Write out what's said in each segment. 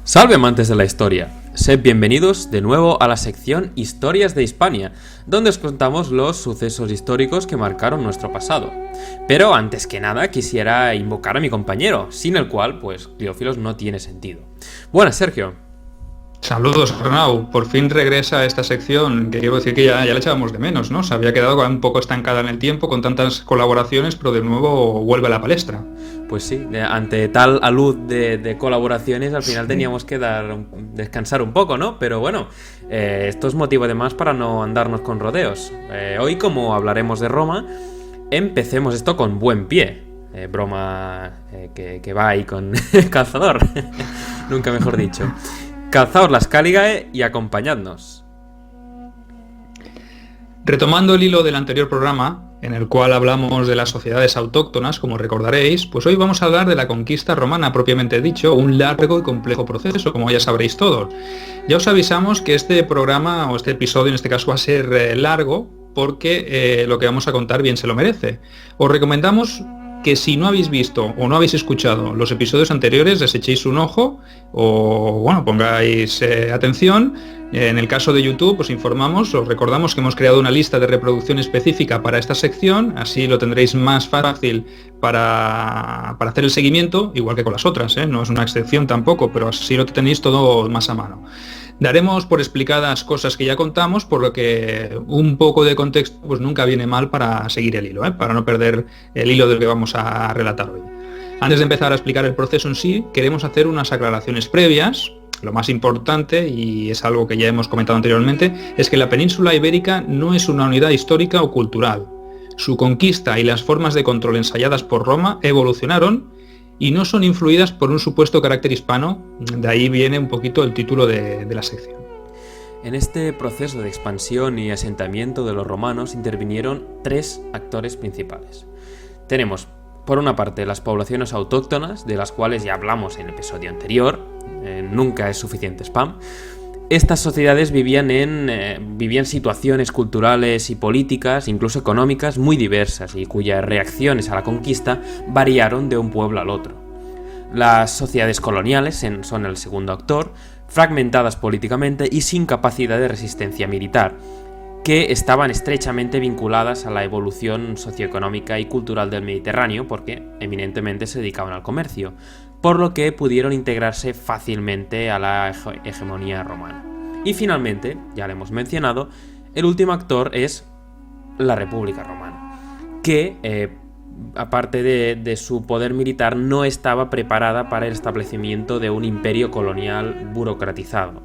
Salve amantes de la historia, sed bienvenidos de nuevo a la sección Historias de Hispania, donde os contamos los sucesos históricos que marcaron nuestro pasado. Pero antes que nada quisiera invocar a mi compañero, sin el cual, pues, Cleófilos no tiene sentido. Buenas, Sergio. Saludos, Arnau. Por fin regresa a esta sección, que quiero decir que ya la echábamos de menos, ¿no? Se había quedado un poco estancada en el tiempo con tantas colaboraciones, pero de nuevo vuelve a la palestra. Pues sí, ante tal alud de colaboraciones, al final teníamos que descansar un poco, ¿no? Pero bueno, esto es motivo de más para no andarnos con rodeos. Hoy, como hablaremos de Roma, empecemos esto con buen pie. Broma que va ahí con calzador, nunca mejor dicho. Calzaos las cáligae y acompañadnos. Retomando el hilo del anterior programa, en el cual hablamos de las sociedades autóctonas, como recordaréis, pues hoy vamos a hablar de la conquista romana propiamente dicho, un largo y complejo proceso, como ya sabréis todos. Ya os avisamos que este programa, o este episodio en este caso, va a ser largo, porque lo que vamos a contar bien se lo merece. Os recomendamos que si no habéis visto o no habéis escuchado los episodios anteriores, les echéis un ojo o, bueno, pongáis atención. En el caso de YouTube, os informamos, os recordamos que hemos creado una lista de reproducción específica para esta sección, así lo tendréis más fácil para hacer el seguimiento, igual que con las otras, no es una excepción tampoco, pero así lo tenéis todo más a mano. Daremos por explicadas cosas que ya contamos, por lo que un poco de contexto pues nunca viene mal para seguir el hilo, para no perder el hilo del que vamos a relatar hoy. Antes de empezar a explicar el proceso en sí, queremos hacer unas aclaraciones previas. Lo más importante, y es algo que ya hemos comentado anteriormente, es que la península ibérica no es una unidad histórica o cultural. Su conquista y las formas de control ensayadas por Roma evolucionaron y no son influidas por un supuesto carácter hispano, de ahí viene un poquito el título de la sección. En este proceso de expansión y asentamiento de los romanos intervinieron tres actores principales. Tenemos, por una parte, las poblaciones autóctonas, de las cuales ya hablamos en el episodio anterior, nunca es suficiente spam. Estas sociedades vivían situaciones culturales y políticas, incluso económicas, muy diversas y cuyas reacciones a la conquista variaron de un pueblo al otro. Las sociedades coloniales son el segundo actor, fragmentadas políticamente y sin capacidad de resistencia militar, que estaban estrechamente vinculadas a la evolución socioeconómica y cultural del Mediterráneo porque eminentemente se dedicaban al comercio, por lo que pudieron integrarse fácilmente a la hegemonía romana. Y finalmente, ya lo hemos mencionado, el último actor es la República Romana, que aparte de su poder militar no estaba preparada para el establecimiento de un imperio colonial burocratizado.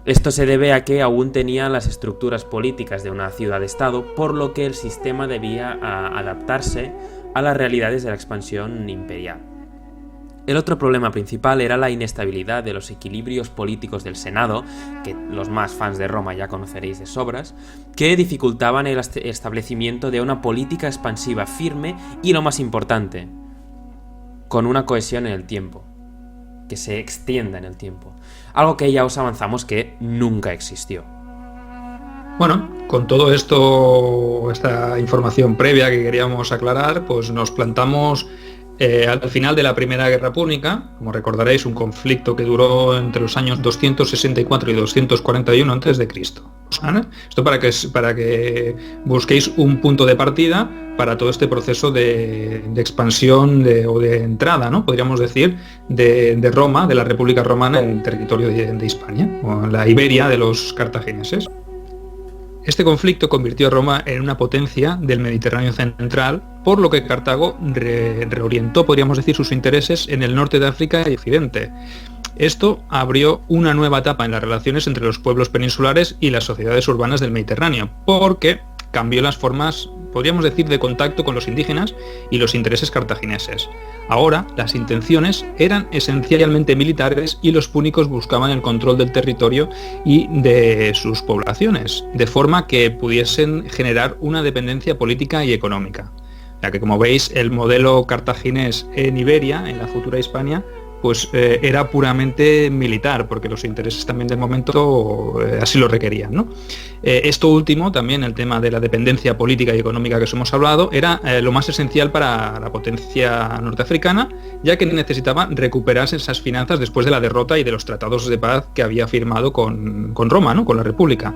Esto se debe a que aún tenía las estructuras políticas de una ciudad-estado, por lo que el sistema debía adaptarse a las realidades de la expansión imperial. El otro problema principal era la inestabilidad de los equilibrios políticos del Senado, que los más fans de Roma ya conoceréis de sobras, que dificultaban el establecimiento de una política expansiva firme y, lo más importante, con una cohesión en el tiempo, que se extienda en el tiempo, algo que ya os avanzamos que nunca existió. Bueno, con todo esto, esta información previa que queríamos aclarar, pues nos plantamos al final de la Primera Guerra Púnica, como recordaréis, un conflicto que duró entre los años 264 y 241 a.C. ¿Vale? Esto para que busquéis un punto de partida para todo este proceso de expansión o de entrada, ¿no? Podríamos decir, de Roma, de la República Romana en el territorio de Hispania, o en la Iberia de los cartagineses. Este conflicto convirtió a Roma en una potencia del Mediterráneo central, por lo que Cartago reorientó, podríamos decir, sus intereses en el norte de África y Occidente. Esto abrió una nueva etapa en las relaciones entre los pueblos peninsulares y las sociedades urbanas del Mediterráneo, porque cambió las formas, podríamos decir, de contacto con los indígenas y los intereses cartagineses. Ahora, las intenciones eran esencialmente militares y los púnicos buscaban el control del territorio y de sus poblaciones, de forma que pudiesen generar una dependencia política y económica. Ya que, como veis, el modelo cartaginés en Iberia, en la futura Hispania, pues era puramente militar, porque los intereses también del momento así lo requerían, ¿no? Esto último, también el tema de la dependencia política y económica que os hemos hablado, era lo más esencial para la potencia norteafricana, ya que necesitaba recuperarse esas finanzas después de la derrota y de los tratados de paz que había firmado con Roma, ¿no? Con la República.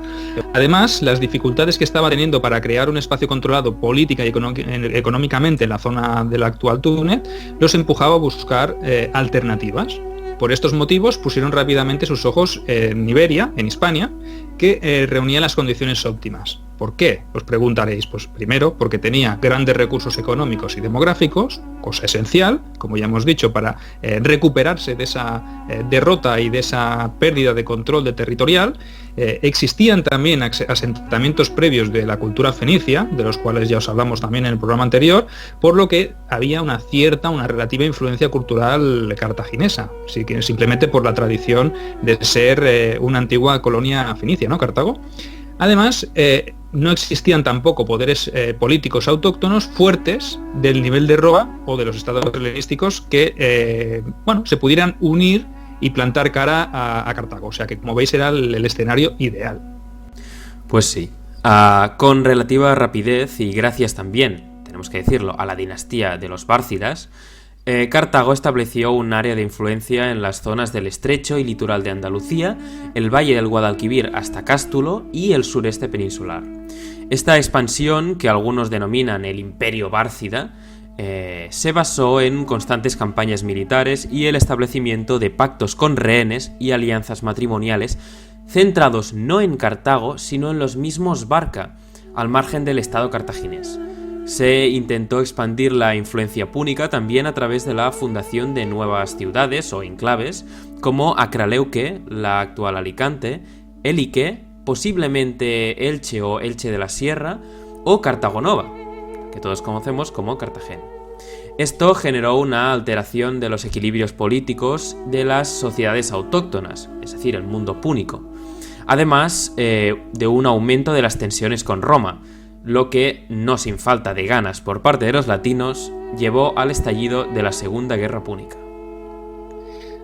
Además, las dificultades que estaba teniendo para crear un espacio controlado política y económicamente en la zona del actual Túnez, los empujaba a buscar alternativas. Por estos motivos pusieron rápidamente sus ojos en Iberia, en Hispania, que reunía las condiciones óptimas. ¿Por qué? Os preguntaréis. Pues primero, porque tenía grandes recursos económicos y demográficos, cosa esencial, como ya hemos dicho, para recuperarse de esa derrota y de esa pérdida de control territorial. Existían también asentamientos previos de la cultura fenicia, de los cuales ya os hablamos también en el programa anterior, por lo que había una relativa influencia cultural cartaginesa, así que simplemente por la tradición de ser una antigua colonia fenicia, ¿no? Cartago. Además, no existían tampoco poderes políticos autóctonos fuertes del nivel de Roma o de los estados helenísticos que se pudieran unir y plantar cara a Cartago. O sea que, como veis, era el escenario ideal. Pues sí. Con relativa rapidez y gracias también, tenemos que decirlo, a la dinastía de los Bárcidas, Cartago estableció un área de influencia en las zonas del estrecho y litoral de Andalucía, el valle del Guadalquivir hasta Cástulo y el sureste peninsular. Esta expansión, que algunos denominan el Imperio Bárcida, se basó en constantes campañas militares y el establecimiento de pactos con rehenes y alianzas matrimoniales centrados no en Cartago, sino en los mismos Barca, al margen del estado cartaginés. Se intentó expandir la influencia púnica también a través de la fundación de nuevas ciudades o enclaves como Acraleuque, la actual Alicante, Élique, posiblemente Elche o Elche de la Sierra, o Cartagonova, que todos conocemos como Cartagena. Esto generó una alteración de los equilibrios políticos de las sociedades autóctonas, es decir, el mundo púnico, además de un aumento de las tensiones con Roma, lo que, no sin falta de ganas por parte de los latinos, llevó al estallido de la Segunda Guerra Púnica.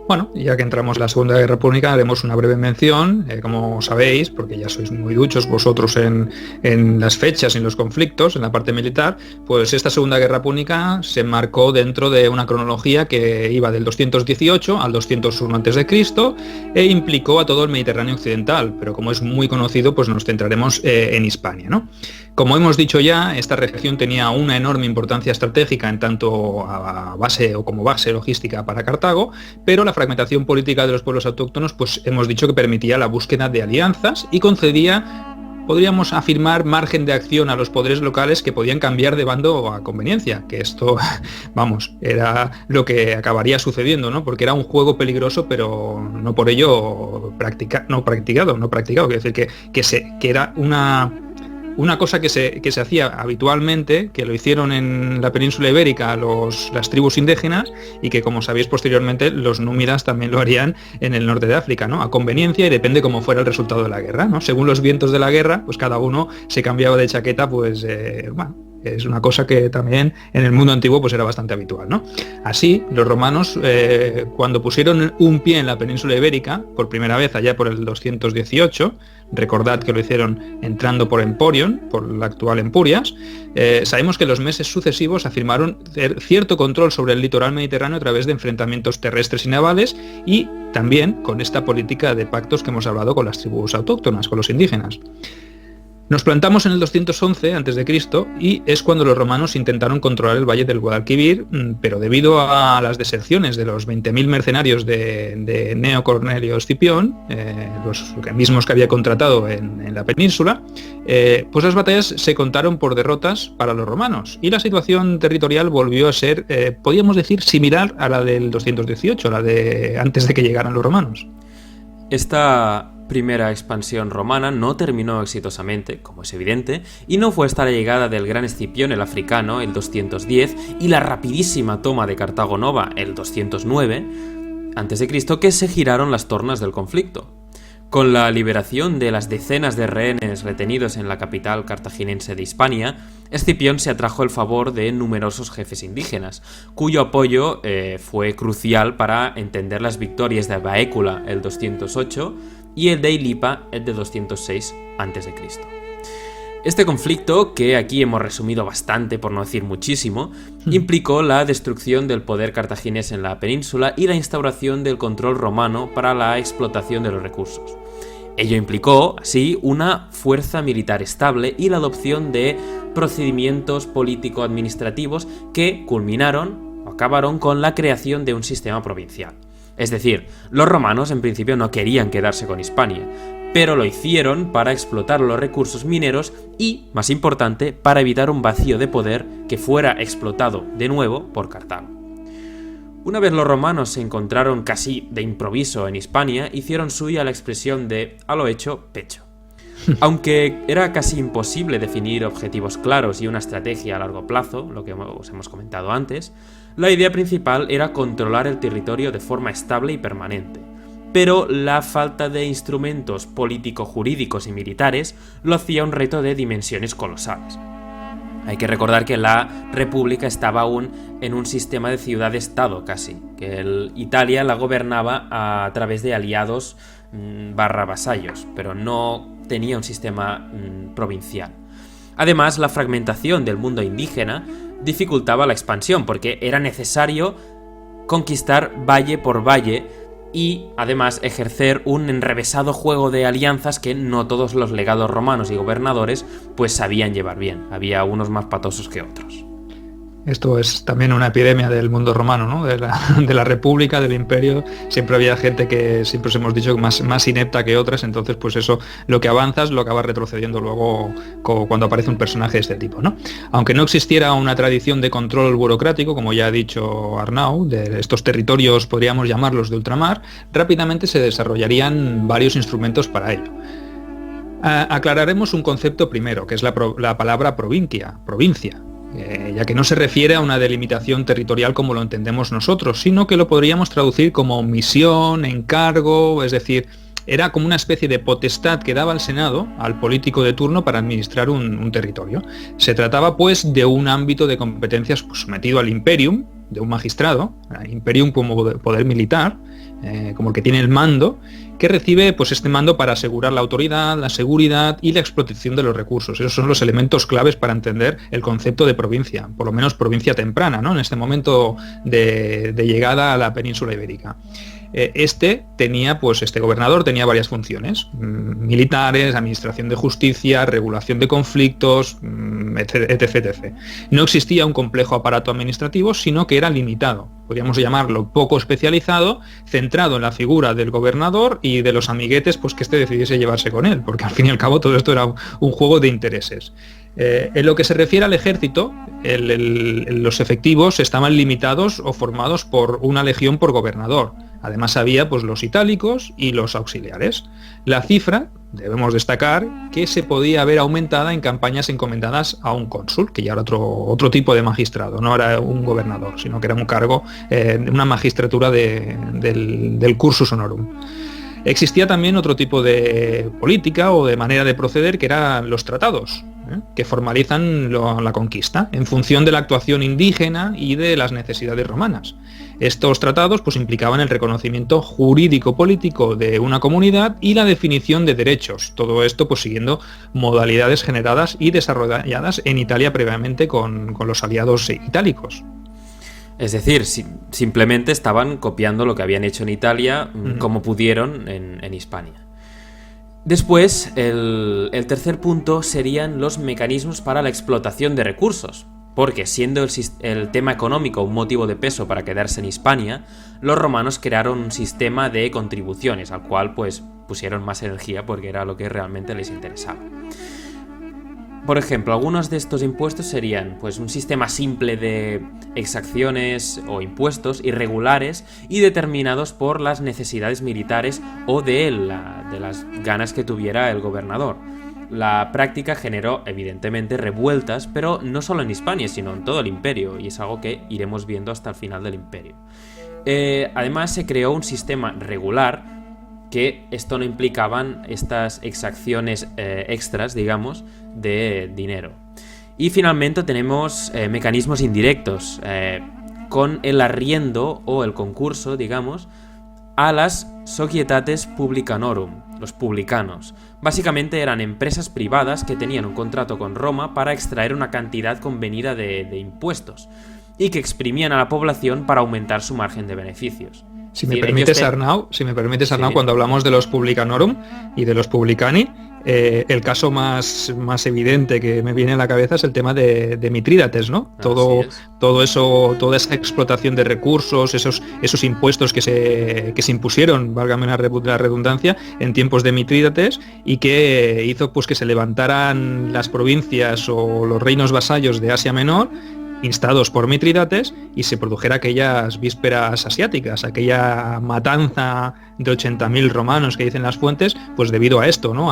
Bueno, ya que entramos en la Segunda Guerra Púnica, haremos una breve mención, como sabéis, porque ya sois muy duchos vosotros en las fechas y en los conflictos, en la parte militar, pues esta Segunda Guerra Púnica se marcó dentro de una cronología que iba del 218 al 201 a.C. e implicó a todo el Mediterráneo occidental, pero como es muy conocido, pues nos centraremos en Hispania, ¿no? Como hemos dicho ya, esta región tenía una enorme importancia estratégica en tanto como base logística para Cartago, pero la fragmentación política de los pueblos autóctonos, pues hemos dicho que permitía la búsqueda de alianzas y concedía, podríamos afirmar, margen de acción a los poderes locales que podían cambiar de bando a conveniencia, que esto, era lo que acabaría sucediendo, ¿no? Porque era un juego peligroso, pero no por ello practicado, quiero decir que era una cosa que se hacía habitualmente, que lo hicieron en la península ibérica las tribus indígenas y que, como sabéis, posteriormente los númidas también lo harían en el norte de África, ¿no? A conveniencia y depende cómo fuera el resultado de la guerra, ¿no? Según los vientos de la guerra, pues cada uno se cambiaba de chaqueta, pues es una cosa que también en el mundo antiguo pues era bastante habitual, ¿no? Así, los romanos, cuando pusieron un pie en la península ibérica, por primera vez allá por el 218, recordad que lo hicieron entrando por Emporion, por la actual Empurias, sabemos que en los meses sucesivos afirmaron cierto control sobre el litoral mediterráneo a través de enfrentamientos terrestres y navales y también con esta política de pactos que hemos hablado con las tribus autóctonas, con los indígenas. Nos plantamos en el 211 a.C. y es cuando los romanos intentaron controlar el valle del Guadalquivir, pero debido a las deserciones de los 20.000 mercenarios de Gneo Cornelio Escipión, los mismos que había contratado en la península, pues las batallas se contaron por derrotas para los romanos y la situación territorial volvió a ser, podríamos decir, similar a la del 218, la de antes de que llegaran los romanos. Esta primera expansión romana no terminó exitosamente, como es evidente, y no fue hasta la llegada del gran Escipión el africano, el 210, y la rapidísima toma de Cartago Nova, el 209 a.C., que se giraron las tornas del conflicto. Con la liberación de las decenas de rehenes retenidos en la capital cartaginense de Hispania, Escipión se atrajo el favor de numerosos jefes indígenas, cuyo apoyo fue crucial para entender las victorias de Baécula el 208, y el de Ilipa es de 206 a.C. Este conflicto, que aquí hemos resumido bastante, por no decir muchísimo, implicó la destrucción del poder cartaginés en la península y la instauración del control romano para la explotación de los recursos. Ello implicó, así, una fuerza militar estable y la adopción de procedimientos político-administrativos que culminaron o acabaron con la creación de un sistema provincial. Es decir, los romanos en principio no querían quedarse con Hispania, pero lo hicieron para explotar los recursos mineros y, más importante, para evitar un vacío de poder que fuera explotado de nuevo por Cartago. Una vez los romanos se encontraron casi de improviso en Hispania, hicieron suya la expresión de "a lo hecho, pecho". Aunque era casi imposible definir objetivos claros y una estrategia a largo plazo, lo que os hemos comentado antes, la idea principal era controlar el territorio de forma estable y permanente. Pero la falta de instrumentos político-jurídicos y militares lo hacía un reto de dimensiones colosales. Hay que recordar que la República estaba aún en un sistema de ciudad-estado casi, que Italia la gobernaba a través de aliados vasallos, pero no tenía un sistema provincial. Además, la fragmentación del mundo indígena dificultaba la expansión, porque era necesario conquistar valle por valle y además ejercer un enrevesado juego de alianzas que no todos los legados romanos y gobernadores pues sabían llevar bien. Había unos más patosos que otros. Esto es también una epidemia del mundo romano, ¿no? De la República, del Imperio. Siempre había gente que siempre os hemos dicho más inepta que otras, entonces pues eso, lo que avanzas lo acabas retrocediendo luego cuando aparece un personaje de este tipo, ¿no? Aunque no existiera una tradición de control burocrático, como ya ha dicho Arnau, de estos territorios podríamos llamarlos de ultramar, rápidamente se desarrollarían varios instrumentos para ello. Aclararemos un concepto primero, que es la palabra provincia, ya que no se refiere a una delimitación territorial como lo entendemos nosotros, sino que lo podríamos traducir como misión, encargo, es decir, era como una especie de potestad que daba el Senado al político de turno para administrar un territorio. Se trataba pues de un ámbito de competencias sometido al imperium, de un magistrado, imperium como poder militar, como el que tiene el mando, que recibe pues este mando para asegurar la autoridad, la seguridad y la explotación de los recursos. Esos son los elementos claves para entender el concepto de provincia, por lo menos provincia temprana, ¿no? En este momento de llegada a la península ibérica. Este gobernador tenía varias funciones, militares, administración de justicia, regulación de conflictos, etc. No existía un complejo aparato administrativo, sino que era limitado, podríamos llamarlo poco especializado, centrado en la figura del gobernador y de los amiguetes pues que éste decidiese llevarse con él, porque al fin y al cabo todo esto era un juego de intereses. En lo que se refiere al ejército, los efectivos estaban limitados o formados por una legión por gobernador. Además había pues los itálicos y los auxiliares. La cifra, debemos destacar, que se podía ver aumentada en campañas encomendadas a un cónsul, que ya era otro tipo de magistrado, no era un gobernador, sino que era un cargo, una magistratura del cursus honorum. Existía también otro tipo de política o de manera de proceder, que eran los tratados, que formalizan la conquista en función de la actuación indígena y de las necesidades romanas. Estos tratados pues implicaban el reconocimiento jurídico-político de una comunidad y la definición de derechos. Todo esto pues siguiendo modalidades generadas y desarrolladas en Italia previamente con los aliados itálicos. Es decir, simplemente estaban copiando lo que habían hecho en Italia como pudieron en Hispania. Después, el tercer punto serían los mecanismos para la explotación de recursos, porque siendo el tema económico un motivo de peso para quedarse en Hispania, los romanos crearon un sistema de contribuciones, al cual pues pusieron más energía porque era lo que realmente les interesaba. Por ejemplo, algunos de estos impuestos serían pues un sistema simple de exacciones o impuestos irregulares y determinados por las necesidades militares o de las ganas que tuviera el gobernador. La práctica generó evidentemente revueltas, pero no solo en Hispania, sino en todo el imperio, y es algo que iremos viendo hasta el final del imperio. Además se creó un sistema regular, que esto no implicaban estas exacciones extras, digamos, de dinero. Y finalmente tenemos mecanismos indirectos, con el arriendo o el concurso, digamos, a las societates publicanorum, los publicanos. Básicamente eran empresas privadas que tenían un contrato con Roma para extraer una cantidad convenida de impuestos y que exprimían a la población para aumentar su margen de beneficios. Si me permites, Arnau, sí. Cuando hablamos de los publicanorum y de los publicani, el caso más evidente que me viene a la cabeza es el tema de Mitrídates, ¿no? Todo eso, toda esa explotación de recursos, esos impuestos que se impusieron, válgame la redundancia, en tiempos de Mitrídates, y que hizo pues que se levantaran las provincias o los reinos vasallos de Asia Menor, instados por Mitrídates, y se produjera aquellas vísperas asiáticas, aquella matanza de 80.000 romanos que dicen las fuentes, pues debido a esto, ¿no?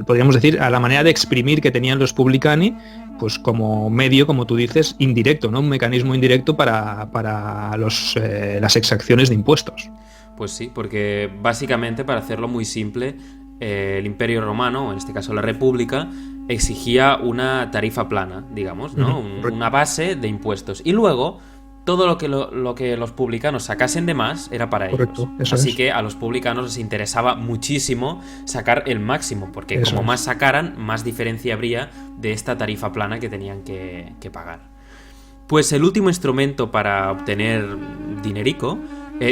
Podríamos decir, a la manera de exprimir que tenían los publicani, pues como medio, como tú dices, indirecto, ¿no? Un mecanismo indirecto para las exacciones de impuestos. Pues sí, porque básicamente, para hacerlo muy simple, el Imperio Romano, o en este caso la República, exigía una tarifa plana, digamos, ¿no? Una base de impuestos. Y luego, todo lo que los publicanos sacasen de más era para ellos. Así que a los publicanos les interesaba muchísimo sacar el máximo, porque como más sacaran, más diferencia habría de esta tarifa plana que tenían que pagar. Pues el último instrumento para obtener dinerico,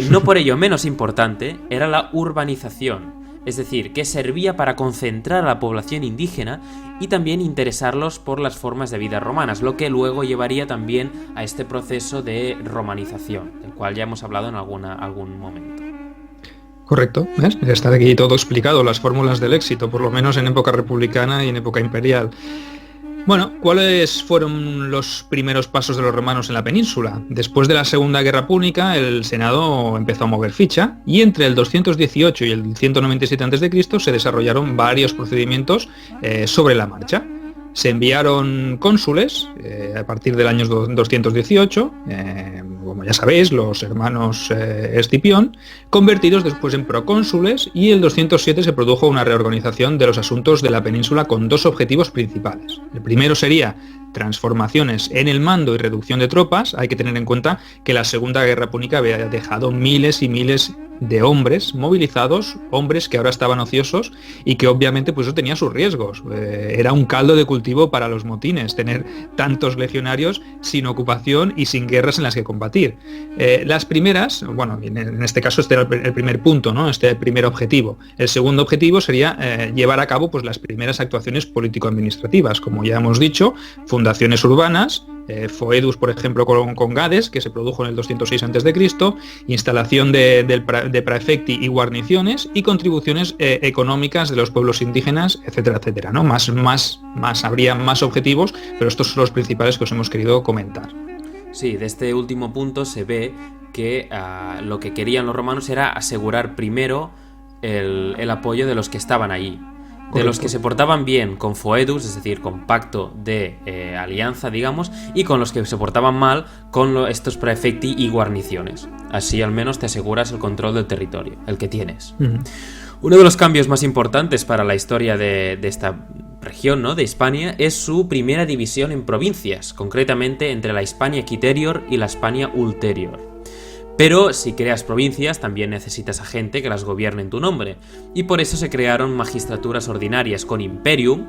no por ello menos importante, era la urbanización. Es decir, que servía para concentrar a la población indígena y también interesarlos por las formas de vida romanas, lo que luego llevaría también a este proceso de romanización, del cual ya hemos hablado en algún momento. Correcto, ¿ves? Está aquí todo explicado, las fórmulas del éxito, por lo menos en época republicana y en época imperial. Bueno, ¿cuáles fueron los primeros pasos de los romanos en la península? Después de la Segunda Guerra Púnica, el Senado empezó a mover ficha y entre el 218 y el 197 a.C. se desarrollaron varios procedimientos sobre la marcha. Se enviaron cónsules a partir del año 218, como ya sabéis, los hermanos Escipión, convertidos después en procónsules, y en el 207 se produjo una reorganización de los asuntos de la península con dos objetivos principales. El primero sería transformaciones en el mando y reducción de tropas. Hay que tener en cuenta que la Segunda Guerra Púnica había dejado miles y miles de hombres movilizados, hombres que ahora estaban ociosos y que obviamente pues eso tenía sus riesgos. Era un caldo de cultivo para los motines, tener tantos legionarios sin ocupación y sin guerras en las que combatir. Las primeras, bueno, en este caso este era el primer punto, ¿no? Este primer objetivo. El segundo objetivo sería llevar a cabo pues las primeras actuaciones político-administrativas, como ya hemos dicho, fundaciones urbanas, Foedus, por ejemplo, con Gades, que se produjo en el 206 a.C., instalación de praefecti y guarniciones, y contribuciones económicas de los pueblos indígenas, etcétera, etcétera, ¿no? Habría más objetivos, pero estos son los principales que os hemos querido comentar. Sí, de este último punto se ve que lo que querían los romanos era asegurar primero el apoyo de los que estaban allí. De los que se portaban bien con Foedus, es decir, con pacto de alianza, digamos, y con los que se portaban mal con estos praefecti y guarniciones. Así al menos te aseguras el control del territorio, el que tienes. Uno de los cambios más importantes para la historia de esta región, ¿no?, de Hispania, es su primera división en provincias, concretamente entre la Hispania Quiterior y la Hispania Ulterior. Pero si creas provincias, también necesitas a gente que las gobierne en tu nombre, y por eso se crearon magistraturas ordinarias con imperium,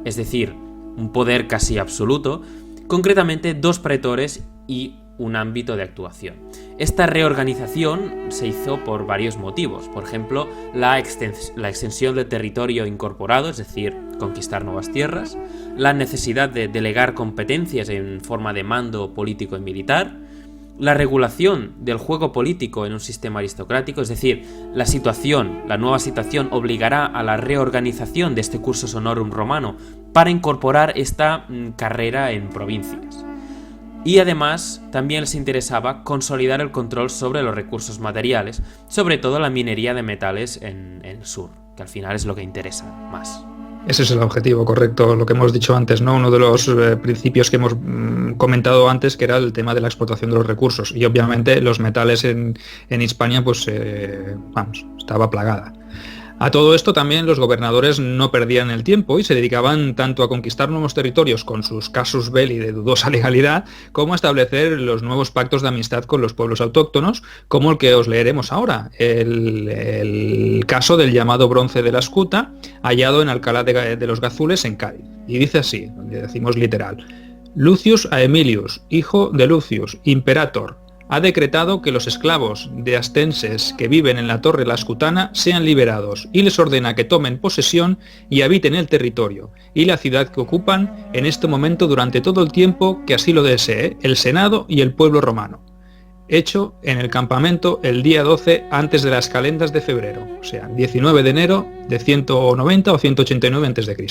es decir, un poder casi absoluto, concretamente 2 pretores y un ámbito de actuación. Esta reorganización se hizo por varios motivos, por ejemplo, la extensión del territorio incorporado, es decir, conquistar nuevas tierras, la necesidad de delegar competencias en forma de mando político y militar, la regulación del juego político en un sistema aristocrático, es decir, la nueva situación obligará a la reorganización de este cursus honorum romano para incorporar esta carrera en provincias. Y además también les interesaba consolidar el control sobre los recursos materiales, sobre todo la minería de metales en el sur, que al final es lo que interesa más. Ese es el objetivo, correcto, lo que hemos dicho antes, ¿no? Uno de los principios que hemos comentado antes, que era el tema de la explotación de los recursos, y obviamente los metales en Hispania, pues, estaba plagada. A todo esto también los gobernadores no perdían el tiempo y se dedicaban tanto a conquistar nuevos territorios con sus casus belli de dudosa legalidad, como a establecer los nuevos pactos de amistad con los pueblos autóctonos, como el que os leeremos ahora, el caso del llamado Bronce de la Escuta, hallado en Alcalá de los Gazules, en Cádiz. Y dice así, decimos literal: Lucius Aemilius, hijo de Lucius, imperator, ha decretado que los esclavos de astenses que viven en la Torre La Escutana sean liberados y les ordena que tomen posesión y habiten el territorio y la ciudad que ocupan en este momento durante todo el tiempo que así lo desee el Senado y el pueblo romano. Hecho en el campamento el día 12 antes de las calendas de febrero, o sea, 19 de enero de 190 o 189 a.C.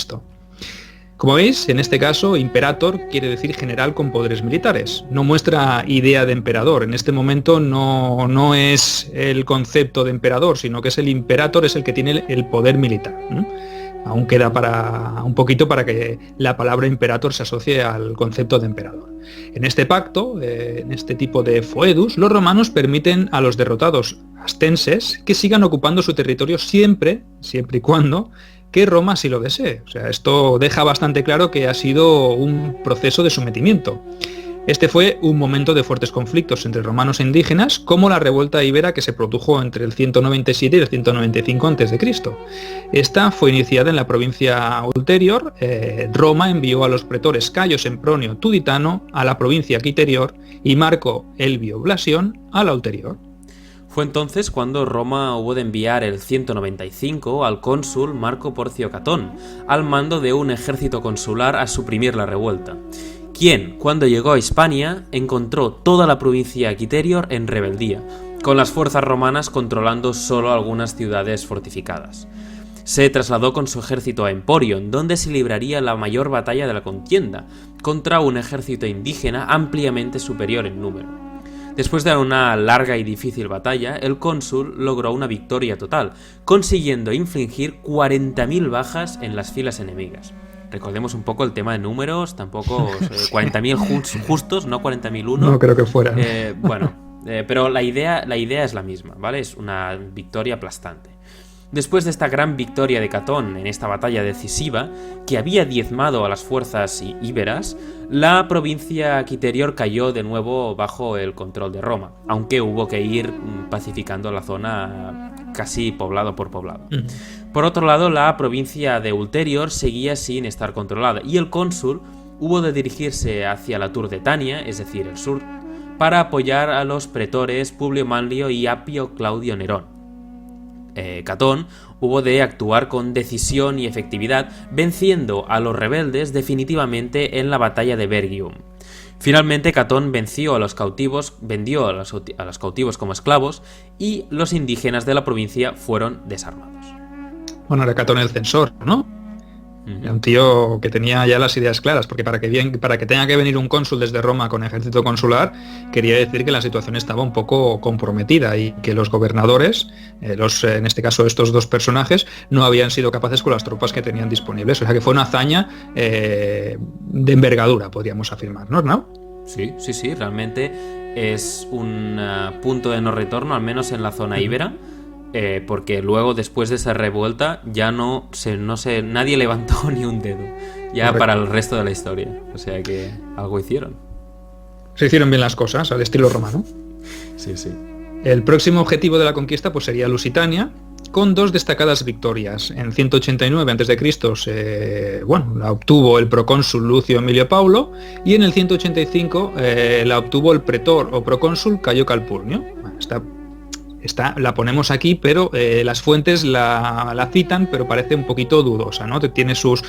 Como veis, en este caso, imperator quiere decir general con poderes militares. No muestra idea de emperador. En este momento no es el concepto de emperador, sino que es el imperator, es el que tiene el poder militar. Aún queda un poquito para que la palabra imperator se asocie al concepto de emperador. En este pacto, en este tipo de foedus, los romanos permiten a los derrotados astenses que sigan ocupando su territorio siempre y cuando que Roma sí lo desee. O sea, esto deja bastante claro que ha sido un proceso de sometimiento. Este fue un momento de fuertes conflictos entre romanos e indígenas, como la revuelta íbera que se produjo entre el 197 y el 195 a.C. Esta fue iniciada en la provincia ulterior. Roma envió a los pretores Cayo Sempronio Tuditano a la provincia quiterior y Marco Elvio Blasión a la ulterior. Fue entonces cuando Roma hubo de enviar el 195 al cónsul Marco Porcio Catón, al mando de un ejército consular a suprimir la revuelta, quien, cuando llegó a Hispania, encontró toda la provincia quiterior en rebeldía, con las fuerzas romanas controlando solo algunas ciudades fortificadas. Se trasladó con su ejército a Emporion, donde se libraría la mayor batalla de la contienda, contra un ejército indígena ampliamente superior en número. Después de una larga y difícil batalla, el cónsul logró una victoria total, consiguiendo infligir 40.000 bajas en las filas enemigas. Recordemos un poco el tema de números, tampoco 40.000 justos, no 40.001. No creo que fuera. Pero la idea es la misma, ¿vale? Es una victoria aplastante. Después de esta gran victoria de Catón en esta batalla decisiva, que había diezmado a las fuerzas íberas, la provincia quiterior cayó de nuevo bajo el control de Roma, aunque hubo que ir pacificando la zona casi poblado por poblado. Por otro lado, la provincia de Ulterior seguía sin estar controlada, y el cónsul hubo de dirigirse hacia la Turdetania, es decir, el sur, para apoyar a los pretores Publio Manlio y Apio Claudio Nerón. Catón hubo de actuar con decisión y efectividad, venciendo a los rebeldes definitivamente en la batalla de Vergium. Finalmente, Catón venció a los cautivos, vendió a los cautivos como esclavos, y los indígenas de la provincia fueron desarmados. Bueno, era Catón el censor, ¿no? Era un tío que tenía ya las ideas claras, porque para que tenga que venir un cónsul desde Roma con ejército consular, quería decir que la situación estaba un poco comprometida y que los gobernadores, en este caso estos dos personajes, no habían sido capaces con las tropas que tenían disponibles. O sea que fue una hazaña de envergadura, podríamos afirmar, ¿no? Sí, realmente es un punto de no retorno, al menos en la zona íbera. Porque luego, después de esa revuelta, ya nadie levantó ni un dedo, ya. Correcto. Para el resto de la historia. O sea que algo hicieron. Se hicieron bien las cosas, al estilo romano. Sí. El próximo objetivo de la conquista pues sería Lusitania, con dos destacadas victorias. En 189 a.C. La obtuvo el procónsul Lucio Emilio Paulo, y en el 185 la obtuvo el pretor o procónsul Cayo Calpurnio. La ponemos aquí, pero las fuentes la citan, pero parece un poquito dudosa, ¿no? Tiene sus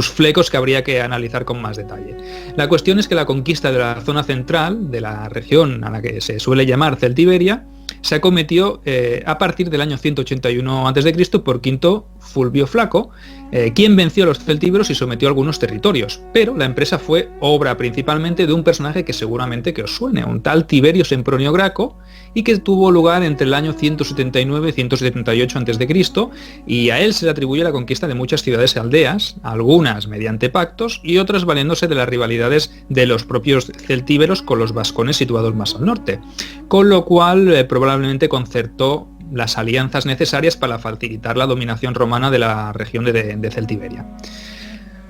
flecos que habría que analizar con más detalle. La cuestión es que la conquista de la zona central, de la región a la que se suele llamar Celtiberia, se acometió a partir del año 181 a.C. por Quinto Fulvio Flaco, quien venció a los celtíberos y sometió a algunos territorios. Pero la empresa fue obra principalmente de un personaje que seguramente que os suene, un tal Tiberio Sempronio Graco, y que tuvo lugar entre el año 179 y 178 a.C., y a él se le atribuye la conquista de muchas ciudades y aldeas, algunas mediante pactos y otras valiéndose de las rivalidades de los propios celtíberos con los vascones situados más al norte, con lo cual probablemente concertó las alianzas necesarias para facilitar la dominación romana de la región de Celtiberia.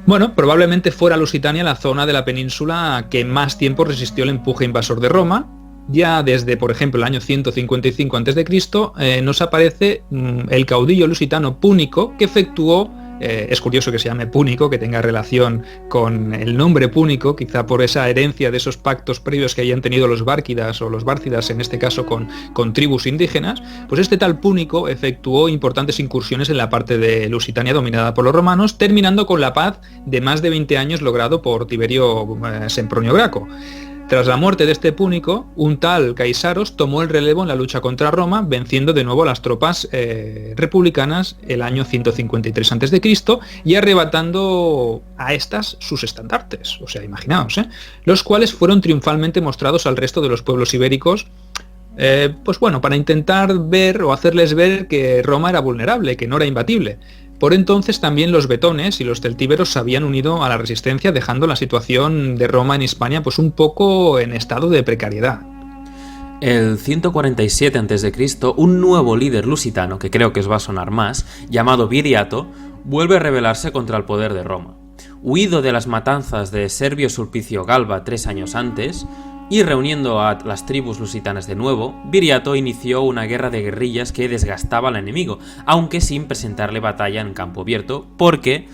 Bueno, probablemente fuera Lusitania la zona de la península que más tiempo resistió el empuje invasor de Roma. Ya desde, por ejemplo, el año 155 a.C., nos aparece el caudillo lusitano Púnico, que efectuó, es curioso que se llame Púnico, que tenga relación con el nombre Púnico, quizá por esa herencia de esos pactos previos que hayan tenido los bárquidas o los bárcidas, en este caso con tribus indígenas. Pues este tal Púnico efectuó importantes incursiones en la parte de Lusitania dominada por los romanos, terminando con la paz de más de 20 años logrado por Tiberio Sempronio Graco. Tras la muerte de este Púnico, un tal Caisaros tomó el relevo en la lucha contra Roma, venciendo de nuevo a las tropas republicanas el año 153 a.C. y arrebatando a estas sus estandartes, o sea, imaginaos, los cuales fueron triunfalmente mostrados al resto de los pueblos ibéricos, pues bueno, para intentar ver o hacerles ver que Roma era vulnerable, que no era imbatible. Por entonces también los betones y los celtíberos se habían unido a la resistencia, dejando la situación de Roma en Hispania pues un poco en estado de precariedad. El 147 a.C., un nuevo líder lusitano, que creo que os va a sonar más, llamado Viriato, vuelve a rebelarse contra el poder de Roma. Huido de las matanzas de Servio Sulpicio Galba 3 años antes, y reuniendo a las tribus lusitanas de nuevo, Viriato inició una guerra de guerrillas que desgastaba al enemigo, aunque sin presentarle batalla en campo abierto, porque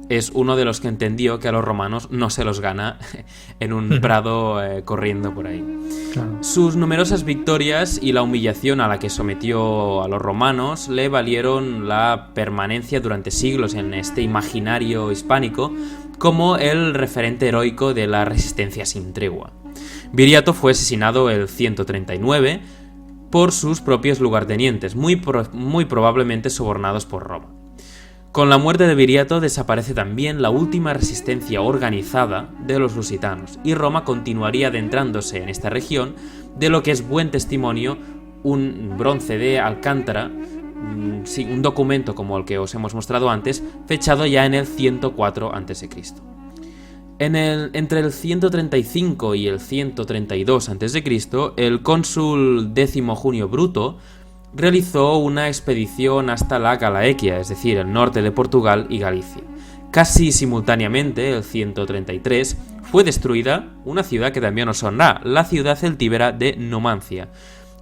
es uno de los que entendió que a los romanos no se los gana en un prado corriendo por ahí. Claro. Sus numerosas victorias y la humillación a la que sometió a los romanos le valieron la permanencia durante siglos en este imaginario hispánico como el referente heroico de la resistencia sin tregua. Viriato fue asesinado el 139 por sus propios lugartenientes, muy probablemente sobornados por Roma. Con la muerte de Viriato desaparece también la última resistencia organizada de los lusitanos, y Roma continuaría adentrándose en esta región, de lo que es buen testimonio un bronce de Alcántara, un documento como el que os hemos mostrado antes, fechado ya en el 104 a.C. Entre el 135 y el 132 a.C., el cónsul Décimo Junio Bruto realizó una expedición hasta la Galaequia, es decir, el norte de Portugal y Galicia. Casi simultáneamente, el 133, fue destruida una ciudad que también os sonará, la ciudad celtíbera de Numancia,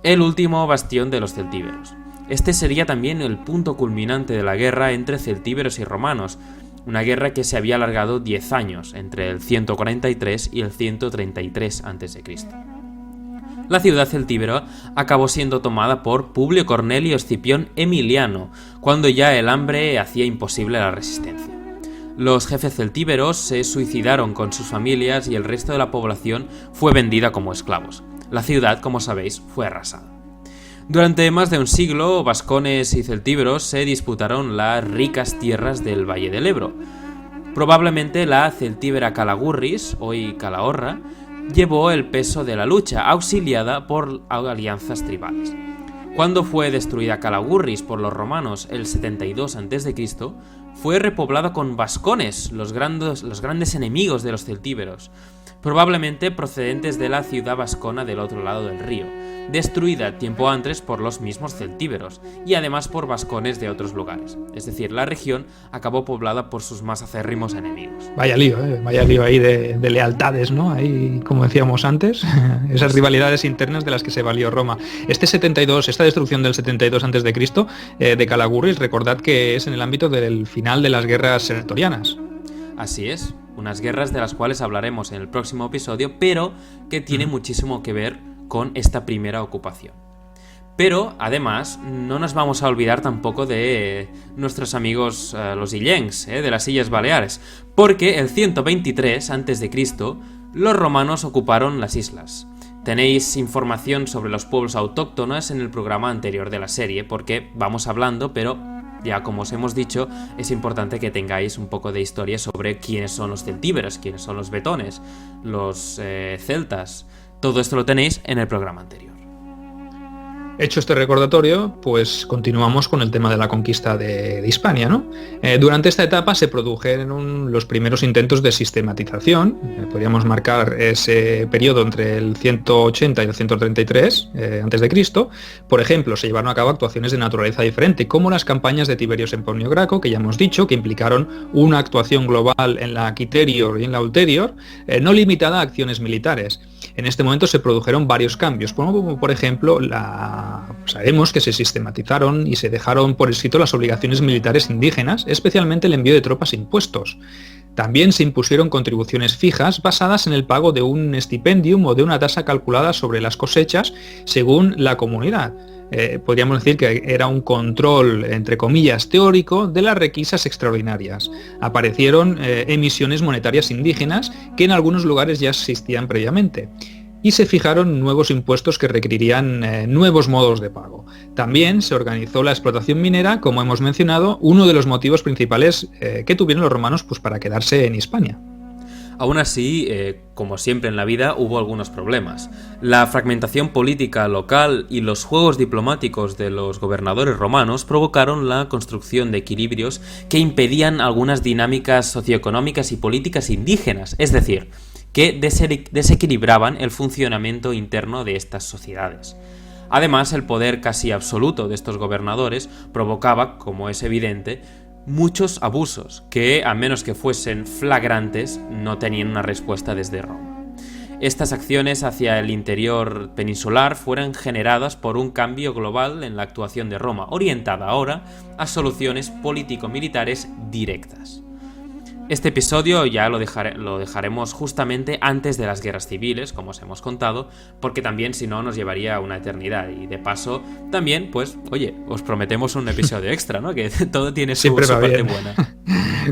el último bastión de los celtíberos. Este sería también el punto culminante de la guerra entre celtíberos y romanos, una guerra que se había alargado 10 años, entre el 143 y el 133 a.C. La ciudad celtíbera acabó siendo tomada por Publio Cornelio Escipión Emiliano, cuando ya el hambre hacía imposible la resistencia. Los jefes celtíberos se suicidaron con sus familias y el resto de la población fue vendida como esclavos. La ciudad, como sabéis, fue arrasada. Durante más de un siglo, vascones y celtíberos se disputaron las ricas tierras del Valle del Ebro. Probablemente la celtíbera Calagurris, hoy Calahorra, llevó el peso de la lucha, auxiliada por alianzas tribales. Cuando fue destruida Calagurris por los romanos el 72 a.C., fue repoblada con vascones, los grandes enemigos de los celtíberos, probablemente procedentes de la ciudad vascona del otro lado del río, destruida tiempo antes por los mismos celtíberos y además por vascones de otros lugares. Es decir, la región acabó poblada por sus más acérrimos enemigos. Vaya lío ahí de lealtades, ¿no? Ahí, como decíamos antes, esas rivalidades internas de las que se valió Roma. Esta destrucción del 72 a.C. De Calagurris, recordad que es en el ámbito del final de las guerras sertorianas. Así es, unas guerras de las cuales hablaremos en el próximo episodio, pero que tiene muchísimo que ver con esta primera ocupación. Pero, además, no nos vamos a olvidar tampoco de nuestros amigos los illencs, de las Illes Baleares, porque el 123 a.C. los romanos ocuparon las islas. Tenéis información sobre los pueblos autóctonos en el programa anterior de la serie, porque vamos hablando, pero ya como os hemos dicho, es importante que tengáis un poco de historia sobre quiénes son los celtíberos, quiénes son los betones, los celtas. Todo esto lo tenéis en el programa anterior. Hecho este recordatorio, pues continuamos con el tema de la conquista de Hispania, ¿no? Durante esta etapa se produjeron los primeros intentos de sistematización. Podríamos marcar ese periodo entre el 180 y el 133 a.C. Por ejemplo, se llevaron a cabo actuaciones de naturaleza diferente, como las campañas de Tiberio Sempronio Graco, que ya hemos dicho, que implicaron una actuación global en la Quiterior y en la Ulterior, no limitada a acciones militares. En este momento se produjeron varios cambios, como por ejemplo sabemos que se sistematizaron y se dejaron por escrito las obligaciones militares indígenas, especialmente el envío de tropas e impuestos. También se impusieron contribuciones fijas basadas en el pago de un estipendium o de una tasa calculada sobre las cosechas según la comunidad. Podríamos decir que era un control, entre comillas, teórico de las requisas extraordinarias. Aparecieron emisiones monetarias indígenas que en algunos lugares ya existían previamente. Y se fijaron nuevos impuestos que requerirían nuevos modos de pago. También se organizó la explotación minera, como hemos mencionado, uno de los motivos principales que tuvieron los romanos pues, para quedarse en Hispania. Aún así, como siempre en la vida, hubo algunos problemas. La fragmentación política local y los juegos diplomáticos de los gobernadores romanos provocaron la construcción de equilibrios que impedían algunas dinámicas socioeconómicas y políticas indígenas, es decir, que desequilibraban el funcionamiento interno de estas sociedades. Además, el poder casi absoluto de estos gobernadores provocaba, como es evidente, muchos abusos que, a menos que fuesen flagrantes, no tenían una respuesta desde Roma. Estas acciones hacia el interior peninsular fueron generadas por un cambio global en la actuación de Roma, orientada ahora a soluciones político-militares directas. Este episodio ya lo dejaremos justamente antes de las guerras civiles, como os hemos contado, porque también si no nos llevaría una eternidad. Y de paso, también, pues, oye, os prometemos un episodio extra, ¿no? Que todo tiene su parte buena.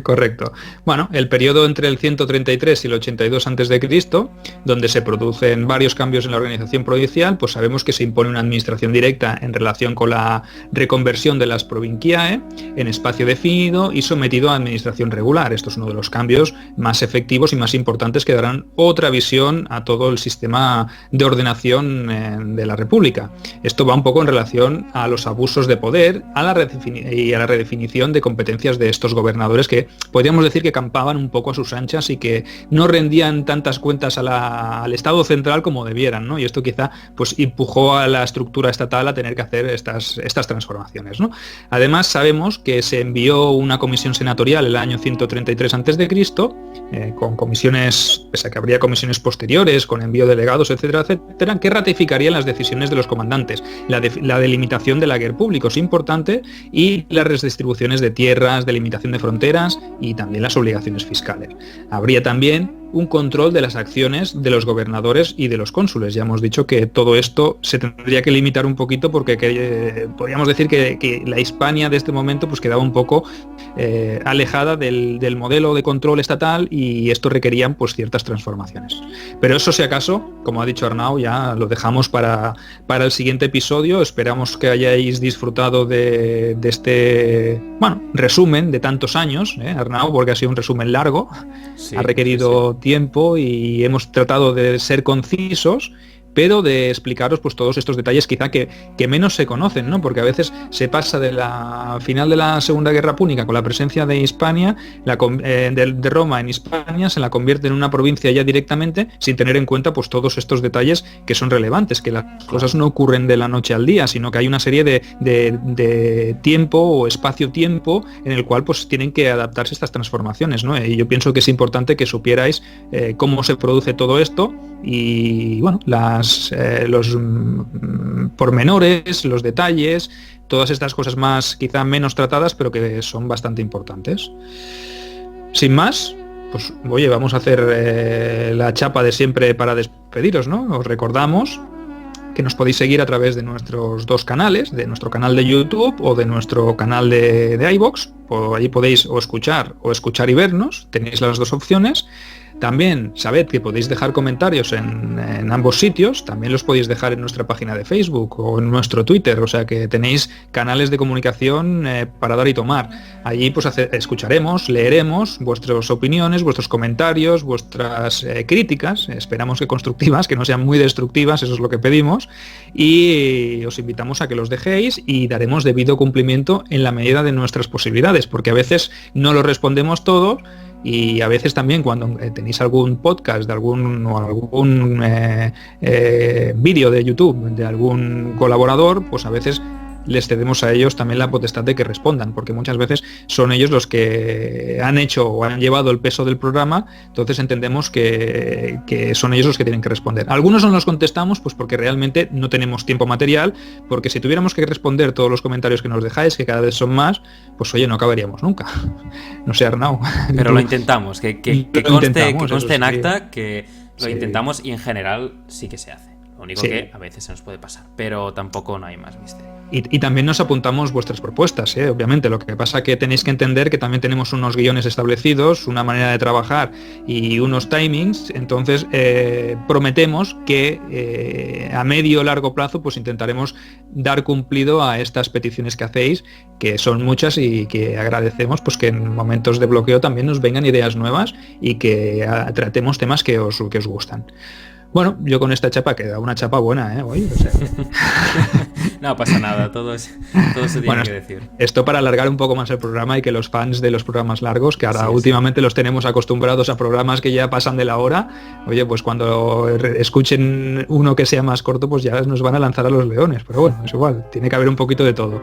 Correcto. Bueno, el periodo entre el 133 y el 82 a.C., donde se producen varios cambios en la organización provincial, pues sabemos que se impone una administración directa en relación con la reconversión de las provinciae en espacio definido y sometido a administración regular. Esto es uno de los cambios más efectivos y más importantes que darán otra visión a todo el sistema de ordenación de la República. Esto va un poco en relación a los abusos de poder y a la redefinición de competencias de estos gobernadores que podríamos decir que campaban un poco a sus anchas y que no rendían tantas cuentas al Estado central como debieran, ¿no? Y esto quizá pues empujó a la estructura estatal a tener que hacer estas transformaciones, ¿no? Además sabemos que se envió una comisión senatorial el año 133 a.C., con comisiones, pese a que habría comisiones posteriores, con envío de delegados, etcétera, etcétera, que ratificarían las decisiones de los comandantes. La delimitación de lager público es importante y las redistribuciones de tierras, delimitación de fronteras y también las obligaciones fiscales. Habría también un control de las acciones de los gobernadores y de los cónsules. Ya hemos dicho que todo esto se tendría que limitar un poquito porque podríamos decir que la Hispania de este momento pues quedaba un poco alejada del modelo de control estatal y esto requerían pues ciertas transformaciones. Pero eso, si acaso, como ha dicho Arnau, ya lo dejamos para el siguiente episodio. Esperamos que hayáis disfrutado de este resumen de tantos años, Arnau, porque ha sido un resumen largo, sí, ha requerido tiempo y hemos tratado de ser concisos, pero de explicaros pues todos estos detalles quizá que menos se conocen, ¿no? Porque a veces se pasa de la final de la Segunda Guerra Púnica con la presencia de Hispania, de Roma en Hispania, se la convierte en una provincia ya directamente sin tener en cuenta pues todos estos detalles que son relevantes, que las cosas no ocurren de la noche al día, sino que hay una serie de tiempo o espacio-tiempo en el cual pues tienen que adaptarse estas transformaciones, ¿no? Y yo pienso que es importante que supierais cómo se produce todo esto y bueno, los pormenores, los detalles, todas estas cosas más quizá menos tratadas, pero que son bastante importantes. Sin más, pues oye, vamos a hacer la chapa de siempre para despediros, ¿no? Os recordamos que nos podéis seguir a través de nuestros dos canales, de nuestro canal de YouTube o de nuestro canal de iVoox. Allí podéis o escuchar y vernos, tenéis las dos opciones. También sabed que podéis dejar comentarios en ambos sitios, también los podéis dejar en nuestra página de Facebook o en nuestro Twitter, o sea que tenéis canales de comunicación para dar y tomar. Allí pues escucharemos, leeremos vuestras opiniones, vuestros comentarios, vuestras críticas, esperamos que constructivas, que no sean muy destructivas, eso es lo que pedimos, y os invitamos a que los dejéis y daremos debido cumplimiento en la medida de nuestras posibilidades, porque a veces no lo respondemos todo. Y a veces también cuando tenéis algún podcast de algún vídeo de YouTube de algún colaborador, pues a veces les cedemos a ellos también la potestad de que respondan, porque muchas veces son ellos los que han hecho o han llevado el peso del programa, entonces entendemos que son ellos los que tienen que responder. Algunos no los contestamos pues porque realmente no tenemos tiempo material, porque si tuviéramos que responder todos los comentarios que nos dejáis, que cada vez son más, pues oye, no acabaríamos nunca. No sé, Arnau. Pero lo intentamos, que conste en acta que lo intentamos y en general sí que se hace. Lo único que a veces se nos puede pasar, pero tampoco no hay más misterio. Y también nos apuntamos vuestras propuestas, obviamente. Lo que pasa que tenéis que entender que también tenemos unos guiones establecidos, una manera de trabajar y unos timings. Entonces prometemos que a medio o largo plazo pues intentaremos dar cumplido a estas peticiones que hacéis, que son muchas y que agradecemos pues que en momentos de bloqueo también nos vengan ideas nuevas y que tratemos temas que os gustan. Bueno, yo con esta chapa queda una chapa buena, hoy. O sea. No pasa nada, todo se tiene que decir. Esto para alargar un poco más el programa y que los fans de los programas largos, que ahora últimamente los tenemos acostumbrados a programas que ya pasan de la hora, oye, pues cuando escuchen uno que sea más corto, pues ya nos van a lanzar a los leones. Pero bueno, es igual, tiene que haber un poquito de todo.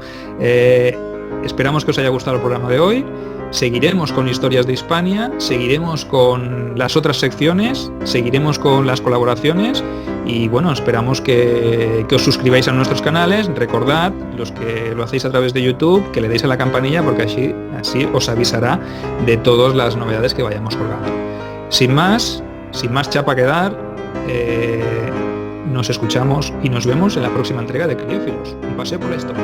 Esperamos que os haya gustado el programa de hoy. Seguiremos con Historias de Hispania, seguiremos con las otras secciones, seguiremos con las colaboraciones y bueno, esperamos que os suscribáis a nuestros canales. Recordad, los que lo hacéis a través de YouTube, que le deis a la campanilla porque así os avisará de todas las novedades que vayamos colgando. Sin más chapa que dar, nos escuchamos y nos vemos en la próxima entrega de Criófilos, un paseo por la historia.